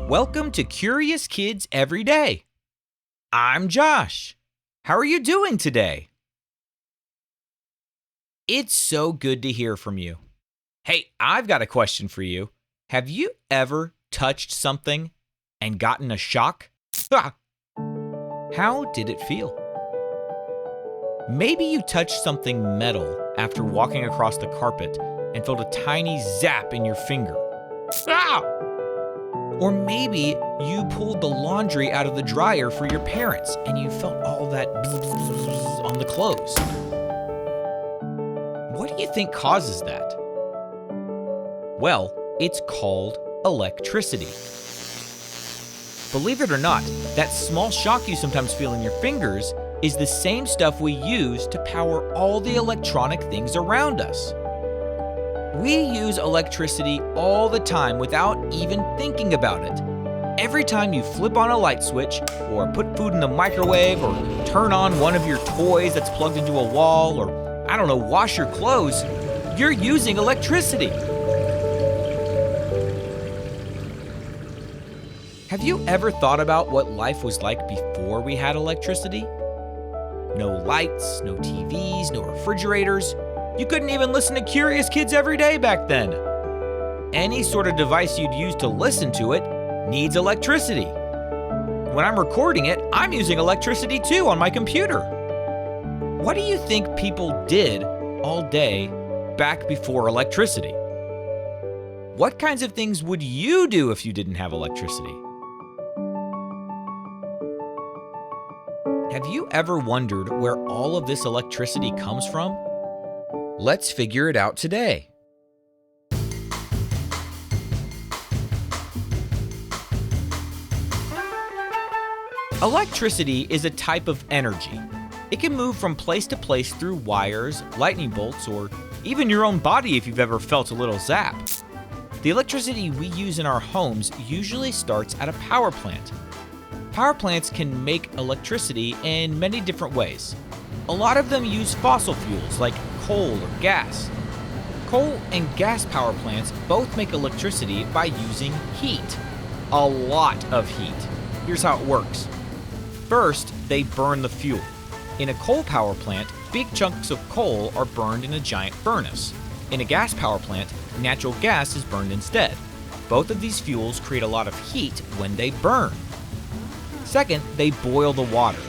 Welcome to Curious Kids Every Day. I'm Josh. How are you doing today? It's so good to hear from you. Hey, I've got a question for you. Have you ever touched something and gotten a shock? How did it feel? Maybe you touched something metal after walking across the carpet and felt a tiny zap in your finger. Or maybe you pulled the laundry out of the dryer for your parents and you felt all that bzz on the clothes. What do you think causes that? Well, it's called electricity. Believe it or not, that small shock you sometimes feel in your fingers is the same stuff we use to power all the electronic things around us. We use electricity all the time without even thinking about it. Every time you flip on a light switch, or put food in the microwave, or turn on one of your toys that's plugged into a wall, or, wash your clothes, you're using electricity. Have you ever thought about what life was like before we had electricity? No lights, no TVs, no refrigerators. You couldn't even listen to Curious Kids Every Day back then. Any sort of device you'd use to listen to it needs electricity. When I'm recording it, I'm using electricity too on my computer. What do you think people did all day back before electricity? What kinds of things would you do if you didn't have electricity? Have you ever wondered where all of this electricity comes from? Let's figure it out today. Electricity is a type of energy. It can move from place to place through wires, lightning bolts, or even your own body if you've ever felt a little zap. The electricity we use in our homes usually starts at a power plant. Power plants can make electricity in many different ways. A lot of them use fossil fuels like coal or gas. Coal and gas power plants both make electricity by using heat. A lot of heat. Here's how it works. First, they burn the fuel. In a coal power plant, big chunks of coal are burned in a giant furnace. In a gas power plant, natural gas is burned instead. Both of these fuels create a lot of heat when they burn. Second, they boil the water.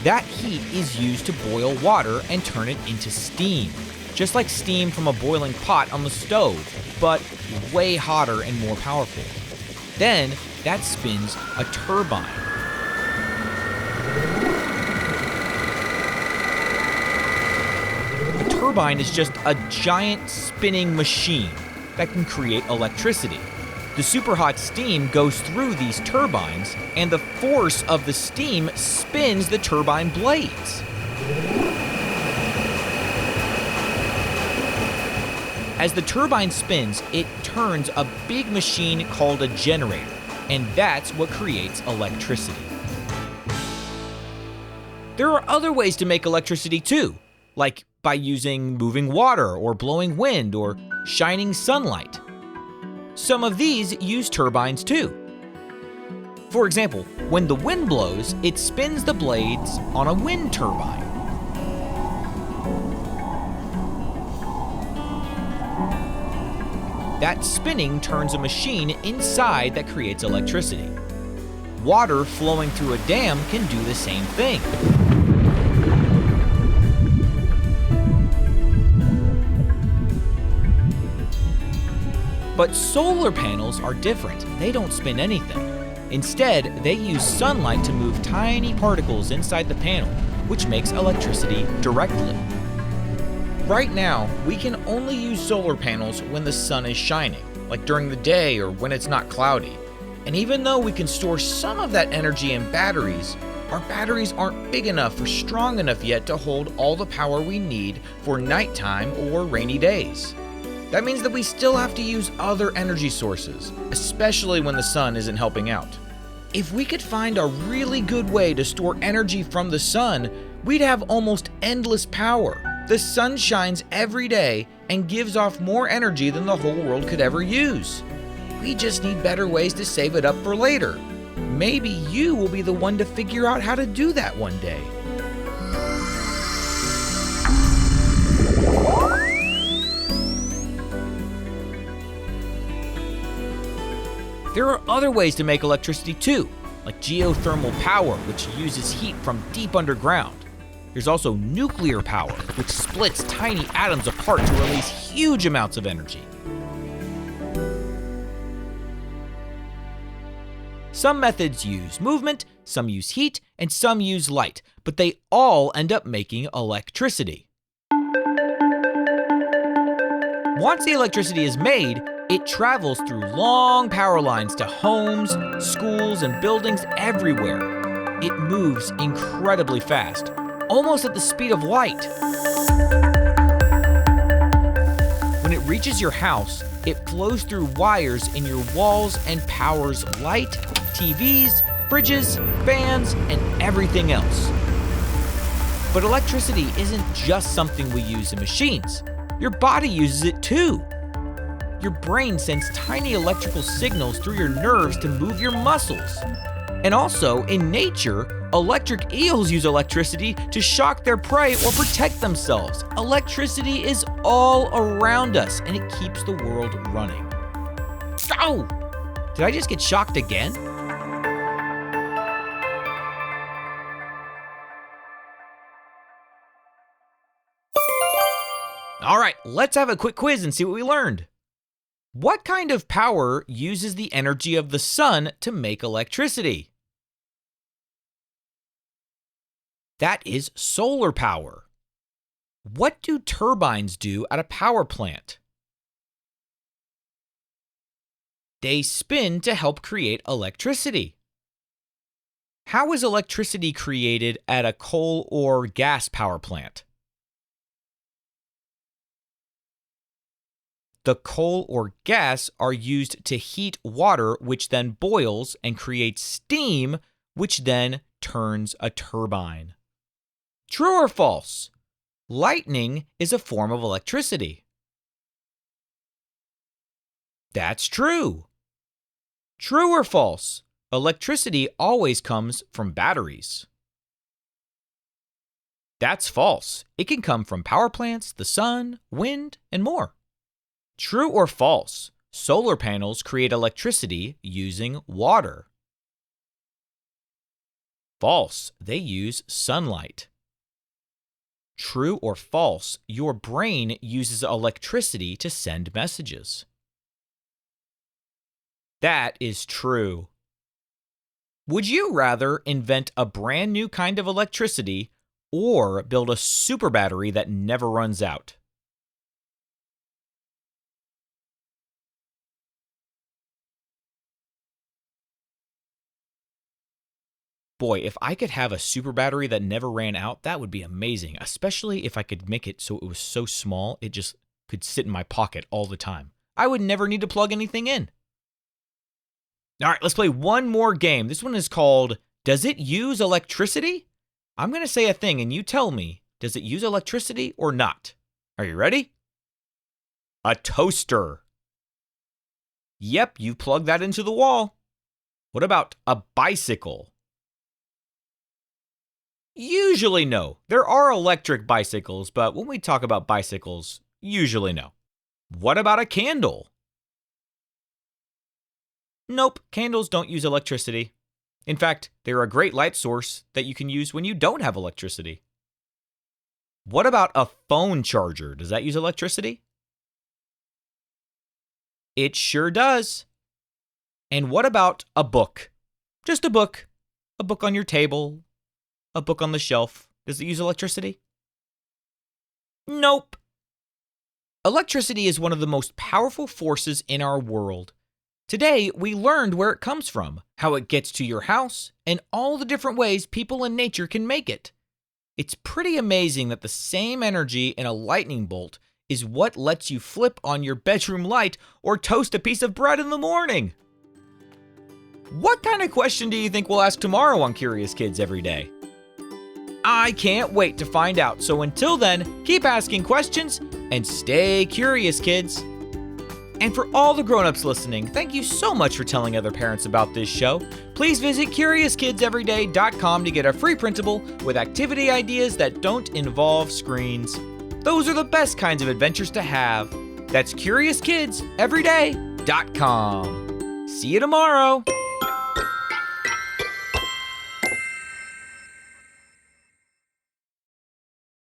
That heat is used to boil water and turn it into steam, just like steam from a boiling pot on the stove, but way hotter and more powerful. Then, that spins a turbine. A turbine is just a giant spinning machine that can create electricity. The superhot steam goes through these turbines, and the force of the steam spins the turbine blades. As the turbine spins, it turns a big machine called a generator, and that's what creates electricity. There are other ways to make electricity too, like by using moving water or blowing wind or shining sunlight. Some of these use turbines too. For example, when the wind blows, it spins the blades on a wind turbine. That spinning turns a machine inside that creates electricity. Water flowing through a dam can do the same thing. But solar panels are different. They don't spin anything. Instead, they use sunlight to move tiny particles inside the panel, which makes electricity directly. Right now, we can only use solar panels when the sun is shining, like during the day or when it's not cloudy. And even though we can store some of that energy in batteries, our batteries aren't big enough or strong enough yet to hold all the power we need for nighttime or rainy days. That means that we still have to use other energy sources, especially when the sun isn't helping out. If we could find a really good way to store energy from the sun, we'd have almost endless power. The sun shines every day and gives off more energy than the whole world could ever use. We just need better ways to save it up for later. Maybe you will be the one to figure out how to do that one day. There are other ways to make electricity too, like geothermal power, which uses heat from deep underground. There's also nuclear power, which splits tiny atoms apart to release huge amounts of energy. Some methods use movement, some use heat, and some use light, but they all end up making electricity. Once the electricity is made, it travels through long power lines to homes, schools, and buildings everywhere. It moves incredibly fast, almost at the speed of light. When it reaches your house, it flows through wires in your walls and powers light, TVs, fridges, fans, and everything else. But electricity isn't just something we use in machines. Your body uses it too. Your brain sends tiny electrical signals through your nerves to move your muscles. And also, in nature, electric eels use electricity to shock their prey or protect themselves. Electricity is all around us, and it keeps the world running. Oh! Did I just get shocked again? All right, let's have a quick quiz and see what we learned. What kind of power uses the energy of the sun to make electricity? That is solar power. What do turbines do at a power plant? They spin to help create electricity. How is electricity created at a coal or gas power plant? The coal or gas are used to heat water, which then boils and creates steam, which then turns a turbine. True or false? Lightning is a form of electricity. That's true. True or false? Electricity always comes from batteries. That's false. It can come from power plants, the sun, wind, and more. True or false? Solar panels create electricity using water. False. They use sunlight. True or false? Your brain uses electricity to send messages. That is true. Would you rather invent a brand new kind of electricity or build a super battery that never runs out? Boy, if I could have a super battery that never ran out, that would be amazing, especially if I could make it so it was so small it just could sit in my pocket all the time. I would never need to plug anything in. All right, let's play one more game. This one is called, Does It Use Electricity? I'm going to say a thing and you tell me, does it use electricity or not? Are you ready? A toaster. Yep, you plug that into the wall. What about a bicycle? Usually no. There are electric bicycles, but when we talk about bicycles, usually no. What about a candle? Nope, candles don't use electricity. In fact, they're a great light source that you can use when you don't have electricity. What about a phone charger? Does that use electricity? It sure does. And what about a book? Just a book. A book on your table. A book on the shelf. Does it use electricity? Nope. Electricity is one of the most powerful forces in our world. Today, we learned where it comes from, how it gets to your house, and all the different ways people in nature can make it. It's pretty amazing that the same energy in a lightning bolt is what lets you flip on your bedroom light or toast a piece of bread in the morning. What kind of question do you think we'll ask tomorrow on Curious Kids Every Day? I can't wait to find out. So until then, keep asking questions and stay curious, kids. And for all the grown-ups listening, thank you so much for telling other parents about this show. Please visit CuriousKidsEveryday.com to get a free printable with activity ideas that don't involve screens. Those are the best kinds of adventures to have. That's CuriousKidsEveryday.com. See you tomorrow.